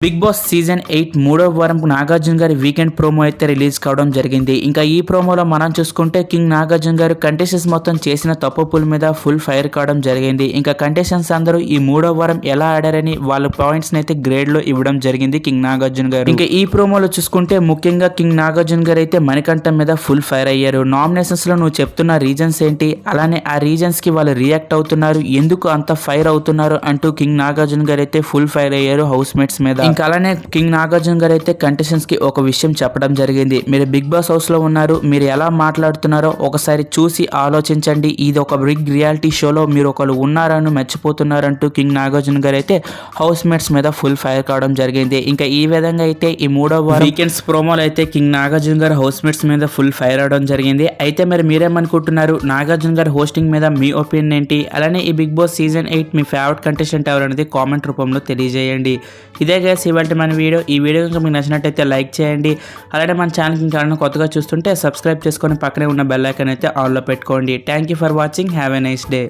Big boss season 8 మూడవ వారం నాగార్జున గారి వీకెండ్ ప్రోమో అయితే రిలీజ్ కావడం జరిగింది. ఇంకా ఈ ప్రోమోలో మనం చూసుకుంటే కింగ్ నాగార్జున గారు కంటెస్టెంట్స్ మొత్తం చేసిన తప్పుల మీద ఫుల్ ఫైర్ కావడం జరిగింది. ఇంకా కంటెస్టెంట్స్ అందరూ ఈ మూడవ వారం ఎలా ఆడారని వాళ్ళ పాయింట్స్ అయితే గ్రేడ్ లో ఇవ్వడం జరిగింది కింగ్ నాగార్జున గారు. ఇంకా ఈ ప్రోమోలో చూసుకుంటే ముఖ్యంగా కింగ్ నాగార్జున గారు అయితే మణికంఠం మీద ఫుల్ ఫైర్ అయ్యారు. నామినేషన్స్ లో నువ్వు చెప్తున్న రీజన్స్ ఏంటి, అలానే ఆ రీజన్స్ కి వాళ్ళు రియాక్ట్ అవుతున్నారు, ఎందుకు అంత ఫైర్ అవుతున్నారు అంటూ కింగ్ నాగార్జున గారు అయితే ఫుల్ ఫైర్ అయ్యారు హౌస్ మేట్స్ మీద. ఇంకా అలానే కింగ్ నాగార్జున గారు అయితే కంటెస్టెంట్స్ కి ఒక విషయం చెప్పడం జరిగింది. మీరు బిగ్ బాస్ హౌస్ లో ఉన్నారు, మీరు ఎలా మాట్లాడుతున్నారో ఒకసారి చూసి ఆలోచించండి. ఇది ఒక బిగ్ రియాలిటీ షోలో మీరు ఒకరు ఉన్నారని మర్చిపోతున్నారంటూ కింగ్ నాగార్జున గారు అయితే హౌస్ మేట్స్ మీద ఫుల్ ఫైర్ కావడం జరిగింది. ఇంకా ఈ విధంగా అయితే ఈ మూడవ వీకెండ్స్ ప్రోమోలో అయితే కింగ్ నాగార్జున గారు హౌస్ మేట్స్ మీద ఫుల్ ఫైర్ అవడం జరిగింది. అయితే మరి మీరేమనుకుంటున్నారు, నాగార్జున గారు హోస్టింగ్ మీద మీ ఒపీనియన్ ఏంటి, అలానే ఈ బిగ్ బాస్ సీజన్ 8 మీ ఫేవరెట్ కంటెస్టెంట్ ఎవరనేది కామెంట్ రూపంలో తెలియజేయండి. ఇదే గైస్ ఇవాళ మన వీడియో. ఈ వీడియో కనుక మీకు నచ్చినట్టయితే లైక్ చేయండి. అలానే మన ఛానల్కి ఇంకా కొత్తగా చూస్తుంటే సబ్స్క్రైబ్ చేసుకొని పక్కనే ఉన్న బెల్ ఐకాన్ అయితే ఆన్లో పెట్టుకోండి. Thank you for watching. Have a nice day.